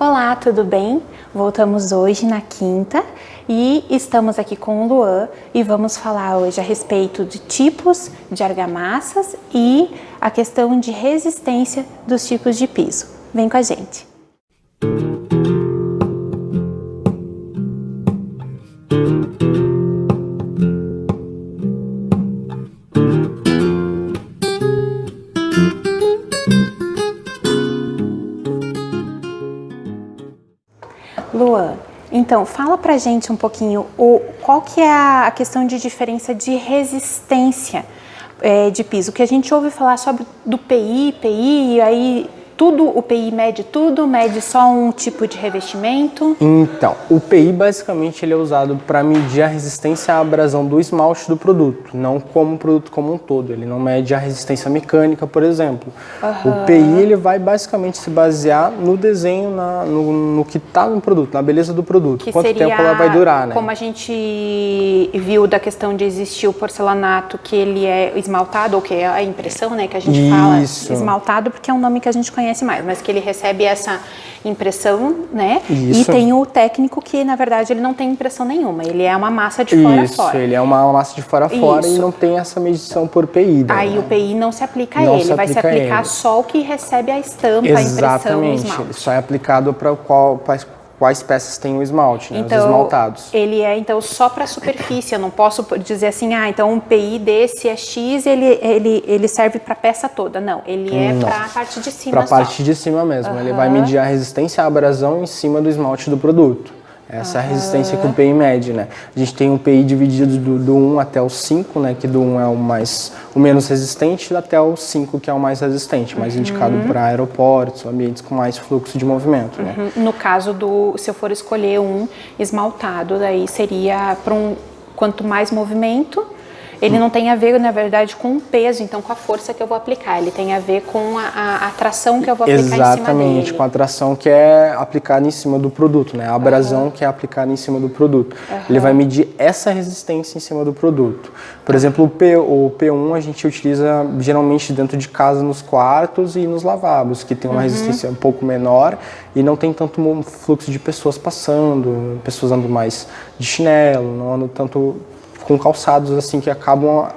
Olá, tudo bem? Voltamos hoje na quinta e estamos aqui com o Luan e vamos falar hoje a respeito de tipos de argamassas e a questão de resistência dos tipos de piso. Vem com a gente! Luan, então fala pra gente um pouquinho qual que é a questão de diferença de resistência de piso, que a gente ouve falar sobre do PI, e aí tudo, o PI mede tudo, mede só um tipo de revestimento? Então, o PI basicamente ele é usado para medir a resistência à abrasão do esmalte do produto, não como o produto como um todo. Ele não mede a resistência mecânica, por exemplo. O PI ele vai basicamente se basear no desenho, no que está no produto, na beleza do produto. Que quanto seria, tempo ela vai durar, né? Como a gente viu da questão de existir o porcelanato, que ele é esmaltado, ou que é a impressão, né, que a gente fala, esmaltado, porque é um nome que a gente conhece mais, mas que ele recebe essa impressão, né? Isso. E tem o técnico que, na verdade, ele não tem impressão nenhuma, ele é uma massa de fora a fora. Ele é uma massa de fora a fora e não tem essa medição por PI. Aí o PI não se aplica a ele, vai se aplicar só o que recebe a estampa, a impressão, o esmalte. Ele só é aplicado para quais peças tem o esmalte, né? Então, os esmaltados. Ele é, então, só para a superfície, eu não posso dizer assim, então um PI desse é X, ele serve para a peça toda. Não, ele é para a parte de cima só. Para a parte de cima mesmo, ele vai medir a resistência à abrasão em cima do esmalte do produto. Essa é a resistência que o PI mede, né? A gente tem o PI dividido do 1 até o 5, né? Que do 1 é o menos resistente, até o 5 que é o mais resistente, mais indicado para aeroportos, ambientes com mais fluxo de movimento, né? No caso se eu for escolher um esmaltado, daí seria para quanto mais movimento, ele não tem a ver, na verdade, com o peso, então com a força que eu vou aplicar. Ele tem a ver com a tração que eu vou aplicar em cima dele. Exatamente, com a tração que é aplicada em cima do produto, né? A abrasão que é aplicada em cima do produto. Ele vai medir essa resistência em cima do produto. Por exemplo, o P1 a gente utiliza geralmente dentro de casa, nos quartos e nos lavabos, que tem uma resistência um pouco menor e não tem tanto fluxo de pessoas passando, pessoas andando mais de chinelo, não andam tanto com calçados assim que acabam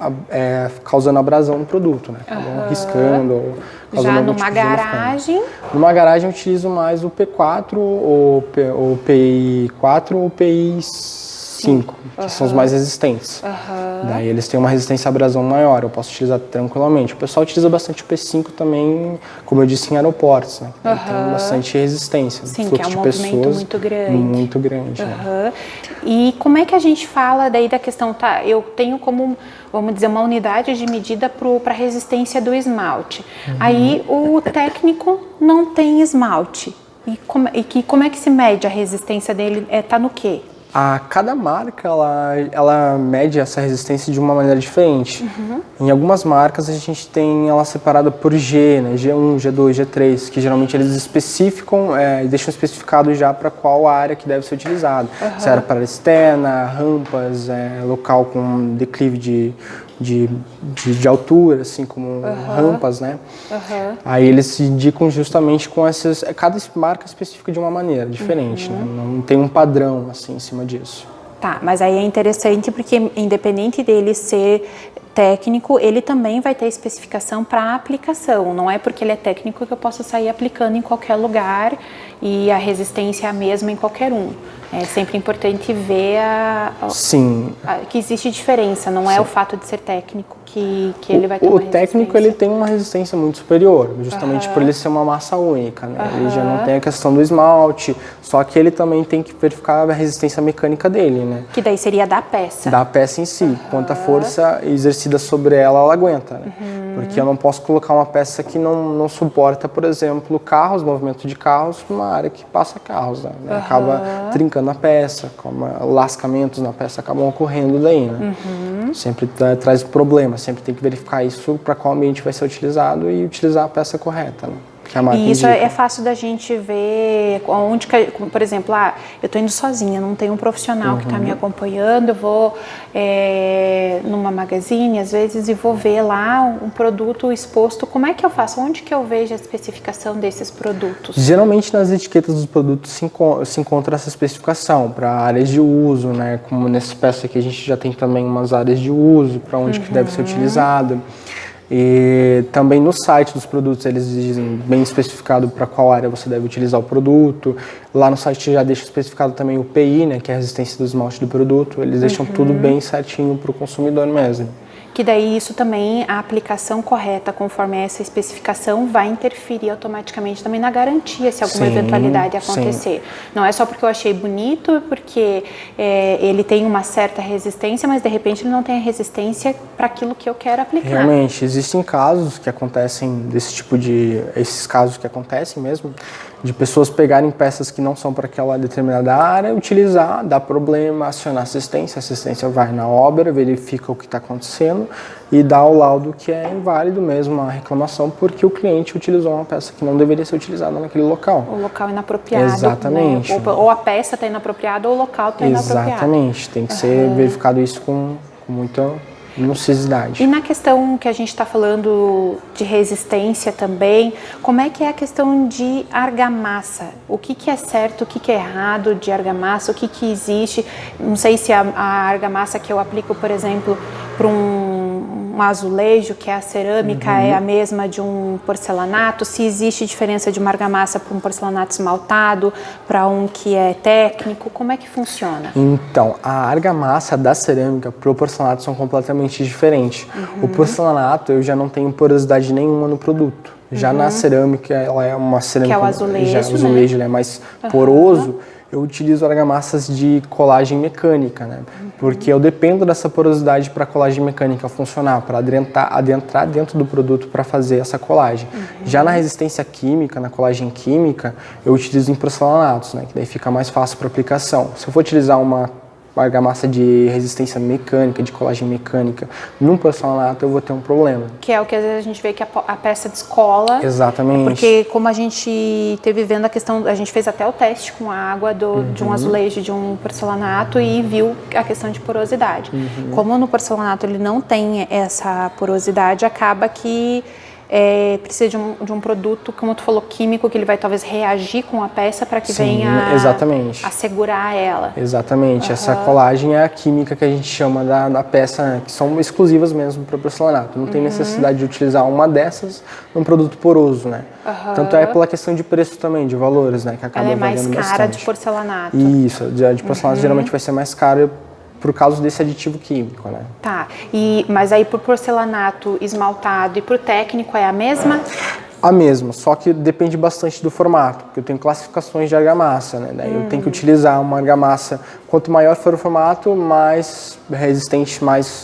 causando abrasão no produto, né? Acabam riscando ou causando algum tipo de dano. Numa garagem eu utilizo mais o P4, o PI4 ou o PI5, que são os mais resistentes. Daí eles têm uma resistência à abrasão maior, eu posso utilizar tranquilamente. O pessoal utiliza bastante o P5 também, como eu disse, em aeroportos, né? Tem bastante resistência. Sim, fluxo que é um de movimento pessoas muito grande. Muito grande, né? E como é que a gente fala daí da questão, eu tenho como, vamos dizer, uma unidade de medida para a resistência do esmalte. Aí o técnico não tem esmalte. E como é que se mede a resistência dele? Tá no quê? Cada marca ela mede essa resistência de uma maneira diferente. Em algumas marcas a gente tem ela separada por G, né? G1, G2, G3, que geralmente eles especificam e deixam especificado já para qual área que deve ser utilizado. Se era para externa, rampas, local com declive de altura, assim como rampas, né? Aí eles se indicam justamente com essas. Cada marca especifica de uma maneira diferente, né? Não tem um padrão assim em cima disso. Tá, mas aí é interessante porque independente dele ser técnico, ele também vai ter especificação para aplicação. Não é porque ele é técnico que eu posso sair aplicando em qualquer lugar e a resistência é a mesma em qualquer um. É sempre importante ver que existe diferença, não é o fato de ser técnico que ele vai ter uma resistência. O técnico ele tem uma resistência muito superior, justamente por ele ser uma massa única, né? Ele já não tem a questão do esmalte, só que ele também tem que verificar a resistência mecânica dele, né? Que daí seria da peça. Da peça em si, quanta força exercida sobre ela aguenta, né? Porque eu não posso colocar uma peça que não suporta, por exemplo, carros, movimento de carros, numa área que passa carros, né? Acaba trincando a peça, lascamentos na peça acabam ocorrendo daí, né? Sempre traz problema, sempre tem que verificar isso para qual ambiente vai ser utilizado e utilizar a peça correta, né? que a marca E isso indica. é fácil da gente ver onde, por exemplo, eu estou indo sozinha, não tenho um profissional que está me acompanhando, eu vou numa magazine, às vezes, e vou ver lá um produto exposto. Como é que eu faço? Onde que eu vejo a especificação desses produtos? Geralmente nas etiquetas dos produtos se encontra essa especificação para áreas de uso, né? Como nessa peça aqui a gente já tem também umas áreas de uso, para onde que deve ser utilizado. E também no site dos produtos eles dizem bem especificado para qual área você deve utilizar o produto. Lá no site já deixa especificado também o PI, né, que é a resistência do esmalte do produto. Eles deixam tudo bem certinho para o consumidor mesmo. Que daí isso também, a aplicação correta conforme essa especificação vai interferir automaticamente também na garantia se alguma eventualidade acontecer. Não é só porque eu achei bonito, porque ele tem uma certa resistência, mas de repente ele não tem a resistência para aquilo que eu quero aplicar. Realmente, existem casos que acontecem esses casos que acontecem mesmo, de pessoas pegarem peças que não são para aquela determinada área, utilizar, dar problema, acionar assistência, a assistência vai na obra, verifica o que está acontecendo e dá o laudo que é inválido mesmo a reclamação porque o cliente utilizou uma peça que não deveria ser utilizada naquele local. O local inapropriado. Exatamente. Né? Ou a peça está inapropriada ou o local está inapropriado. Exatamente, tem que ser verificado isso com muita minuciosidade. E na questão que a gente está falando de resistência também, como é que é a questão de argamassa? O que é certo, o que é errado de argamassa, o que existe? Não sei se a argamassa que eu aplico, por exemplo, para um azulejo, que é a cerâmica, é a mesma de um porcelanato, se existe diferença de uma argamassa para um porcelanato esmaltado, para um que é técnico, como é que funciona? Então, a argamassa da cerâmica para o porcelanato são completamente diferentes. O porcelanato eu já não tenho porosidade nenhuma no produto. Já na cerâmica, ela é uma cerâmica... Que é o azulejo, o azulejo ele é mais poroso. Eu utilizo argamassas de colagem mecânica, né? Porque eu dependo dessa porosidade para a colagem mecânica funcionar, para adentrar dentro do produto para fazer essa colagem. Já na resistência química, na colagem química, eu utilizo em porcelanatos, né? Que daí fica mais fácil para aplicação. Se eu for utilizar uma argamassa de resistência mecânica, de colagem mecânica, num porcelanato eu vou ter um problema. Que é o que às vezes a gente vê que a peça descola. Exatamente. Porque como a gente teve vendo a questão, a gente fez até o teste com a água de um azulejo, de um porcelanato e viu a questão de porosidade. Como no porcelanato ele não tem essa porosidade, acaba que precisa de um produto, como tu falou, químico, que ele vai talvez reagir com a peça para que venha a segurar ela. Exatamente. Essa colagem é a química que a gente chama da peça, né, que são exclusivas mesmo para o porcelanato. Não tem necessidade de utilizar uma dessas num produto poroso, né? Tanto é pela questão de preço também, de valores, né? Que acaba ela é mais cara bastante. de porcelanato. Isso, de porcelanato geralmente vai ser mais cara por causa desse aditivo químico, né? Tá, mas aí pro porcelanato esmaltado e pro técnico é a mesma? A mesma, só que depende bastante do formato, porque eu tenho classificações de argamassa, né? Daí eu tenho que utilizar uma argamassa, quanto maior for o formato, mais resistente,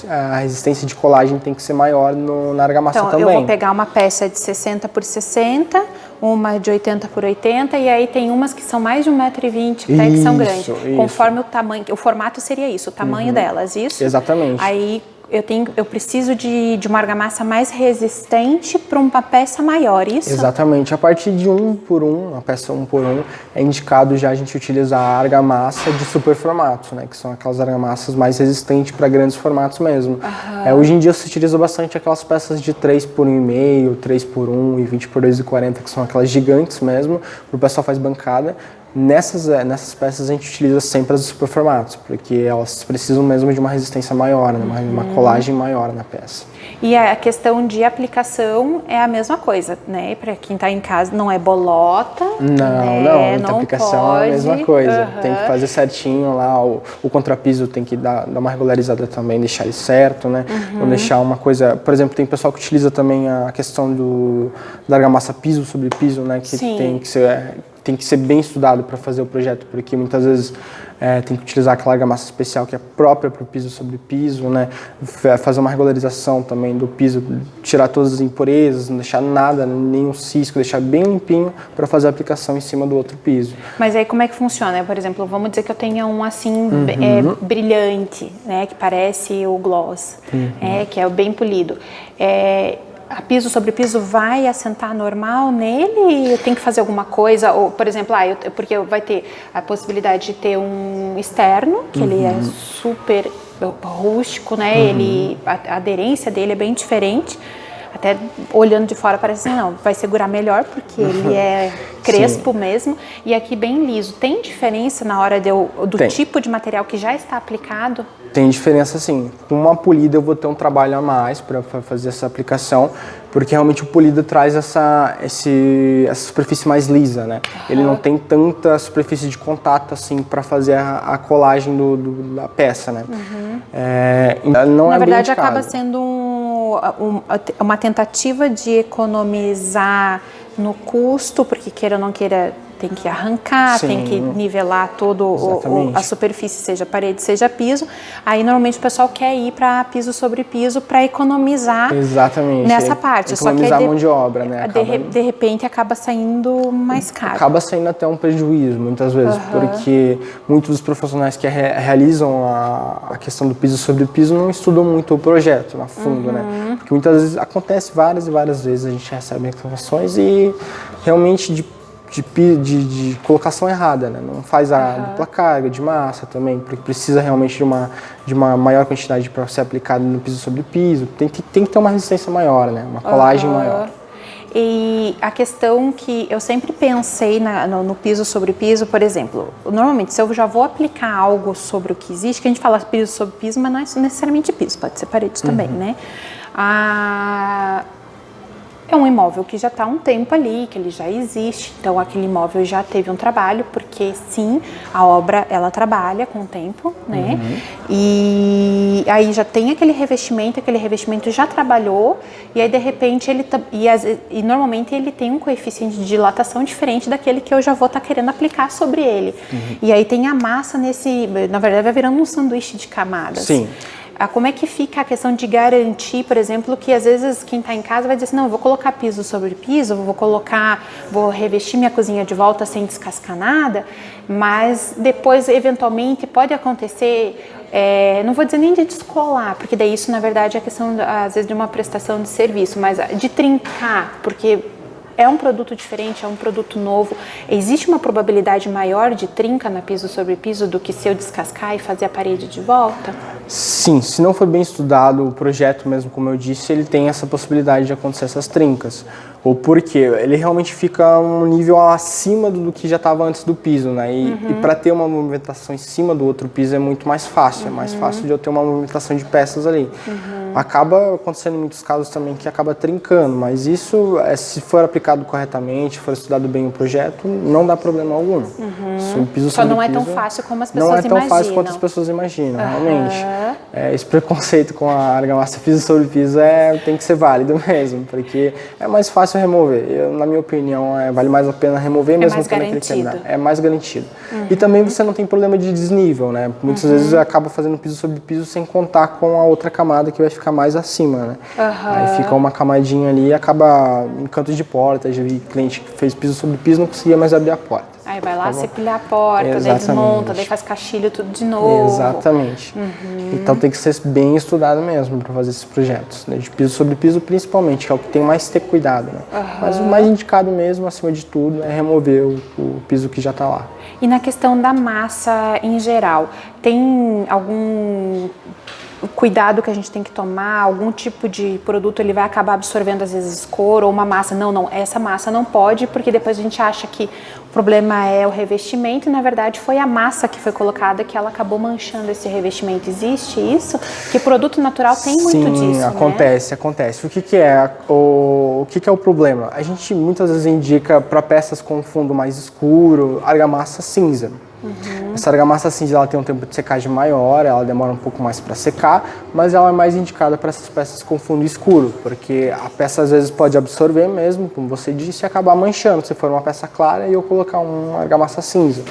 a resistência de colagem tem que ser maior na argamassa também. Então eu vou pegar uma peça de 60 por 60, uma de 80 por 80, e aí tem umas que são mais de 1,20 m, até que são grandes. Conforme o tamanho, o formato seria isso, o tamanho delas, isso? Exatamente. Aí eu preciso de uma argamassa mais resistente para uma peça maior, isso? Exatamente. A partir de 1 por 1, a peça 1 por 1, é indicado já a gente utilizar a argamassa de super formato, né? Que são aquelas argamassas mais resistentes para grandes formatos mesmo. Hoje em dia se utiliza bastante aquelas peças de 3 por 1,5, 3 por 1 e 20 por 2,40, que são aquelas gigantes mesmo, o pessoal faz bancada. Nessas peças a gente utiliza sempre as superformatos, porque elas precisam mesmo de uma resistência maior, né? Uma colagem maior na peça. E a questão de aplicação é a mesma coisa, né? Para quem está em casa, não é bolota. Não, a aplicação é a mesma coisa. Tem que fazer certinho lá, o contrapiso tem que dar uma regularizada também, deixar ele certo, né? Não deixar uma coisa... Por exemplo, tem pessoal que utiliza também a questão da argamassa piso sobre piso, né? Que tem que ser bem estudado para fazer o projeto, porque muitas vezes tem que utilizar aquela argamassa especial que é própria para o piso sobre piso, né? Fazer uma regularização também do piso, tirar todas as impurezas, não deixar nada, nenhum cisco, deixar bem limpinho para fazer a aplicação em cima do outro piso. Mas aí como é que funciona? Por exemplo, vamos dizer que eu tenha um assim brilhante, né? Que parece o gloss, que é bem polido. a piso sobre piso vai assentar normal nele? Tem que fazer alguma coisa? Ou, por exemplo, porque vai ter a possibilidade de ter um externo, que ele é super rústico, né? A aderência dele é bem diferente. Até olhando de fora parece assim, não, vai segurar melhor porque ele é crespo mesmo. E aqui bem liso. Tem diferença na hora do tipo de material que já está aplicado? Tem diferença sim. Com uma polida eu vou ter um trabalho a mais para fazer essa aplicação, porque realmente o polido traz essa superfície mais lisa, né? Ele não tem tanta superfície de contato assim para fazer a colagem da peça, né? Na verdade acaba sendo uma tentativa de economizar no custo, porque queira ou não queira, tem que arrancar, tem que nivelar todo a superfície, seja parede, seja piso. Aí normalmente o pessoal quer ir para piso sobre piso para economizar nessa parte. Economizar a mão de obra, né? De repente acaba saindo mais caro. Acaba saindo até um prejuízo muitas vezes, porque muitos dos profissionais que realizam a questão do piso sobre piso não estudam muito o projeto a fundo, né? Porque muitas vezes acontece várias e várias vezes a gente recebe reclamações e realmente de colocação errada, né? Não faz a dupla carga de massa também, porque precisa realmente de uma maior quantidade para ser aplicado no piso sobre piso. Tem que ter uma resistência maior, né? Uma colagem maior. E a questão que eu sempre pensei no piso sobre piso, por exemplo, normalmente se eu já vou aplicar algo sobre o que existe, que a gente fala piso sobre piso, mas não é necessariamente piso, pode ser parede também, né? É um imóvel que já está há um tempo ali, que ele já existe, então aquele imóvel já teve um trabalho, porque sim, a obra ela trabalha com o tempo, né? E aí já tem aquele revestimento já trabalhou, e aí de repente e normalmente ele tem um coeficiente de dilatação diferente daquele que eu já vou estar querendo aplicar sobre ele. E aí tem a massa na verdade vai virando um sanduíche de camadas. Sim. Como é que fica a questão de garantir, por exemplo, que às vezes quem está em casa vai dizer assim, não, eu vou colocar piso sobre piso, vou revestir minha cozinha de volta sem descascar nada, mas depois, eventualmente, pode acontecer, não vou dizer nem de descolar, porque daí isso, na verdade, é questão, às vezes, de uma prestação de serviço, mas de trincar, porque é um produto diferente, é um produto novo. Existe uma probabilidade maior de trinca na piso sobre piso do que se eu descascar e fazer a parede de volta? Sim, se não for bem estudado o projeto mesmo, como eu disse, ele tem essa possibilidade de acontecer essas trincas. Ou porque ele realmente fica um nível acima do que já estava antes do piso, né? E para ter uma movimentação em cima do outro piso é muito mais fácil. É mais fácil de eu ter uma movimentação de peças ali. Acaba acontecendo em muitos casos também que acaba trincando, mas isso, se for aplicado corretamente, for estudado bem o projeto, não dá problema algum. O piso Só não é piso, tão fácil como as pessoas imaginam. Não é tão fácil quanto as pessoas imaginam, realmente. Esse preconceito com a argamassa piso sobre piso tem que ser válido mesmo, porque é mais fácil remover. Na minha opinião, vale mais a pena remover mesmo mais que naquele garantido. É mais garantido. E também você não tem problema de desnível, né? Muitas vezes acaba fazendo piso sobre piso sem contar com a outra camada que vai ficar mais acima, né? Aí fica uma camadinha ali e acaba em cantos de porta. Já vi cliente que fez piso sobre piso e não conseguia mais abrir a porta. Aí vai lá, cepilhar a porta, daí desmonta, daí faz caixilho tudo de novo. Exatamente. Então tem que ser bem estudado mesmo para fazer esses projetos, né? De piso sobre piso principalmente, que é o que tem mais que ter cuidado, né? Mas o mais indicado mesmo, acima de tudo, é remover o piso que já está lá. E na questão da massa em geral, tem algum cuidado que a gente tem que tomar? Algum tipo de produto ele vai acabar absorvendo às vezes cor ou uma massa? Não, essa massa não pode, porque depois a gente acha que o problema é o revestimento e na verdade foi a massa que foi colocada que ela acabou manchando esse revestimento. Existe isso? Que produto natural tem muito disso, Sim, acontece. O que é o problema? A gente muitas vezes indica para peças com fundo mais escuro, argamassa cinza. Essa argamassa cinza ela tem um tempo de secagem maior, ela demora um pouco mais para secar, mas ela é mais indicada para essas peças com fundo escuro, porque a peça às vezes pode absorver mesmo, como você disse, e acabar manchando, se for uma peça clara e eu colocar uma argamassa cinza.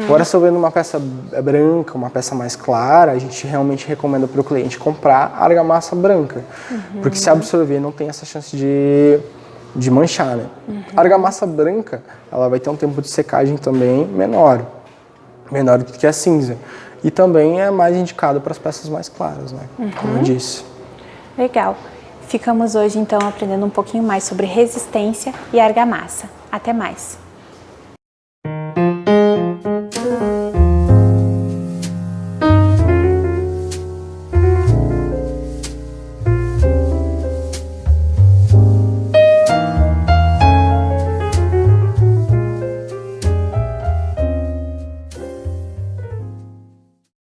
Agora, se eu vendo uma peça branca, uma peça mais clara, a gente realmente recomenda para o cliente comprar a argamassa branca, porque se absorver não tem essa chance de manchar, né? A argamassa branca, ela vai ter um tempo de secagem também menor do que a cinza. E também é mais indicado para as peças mais claras, né? Como eu disse. Legal. Ficamos hoje então aprendendo um pouquinho mais sobre resistência e argamassa. Até mais!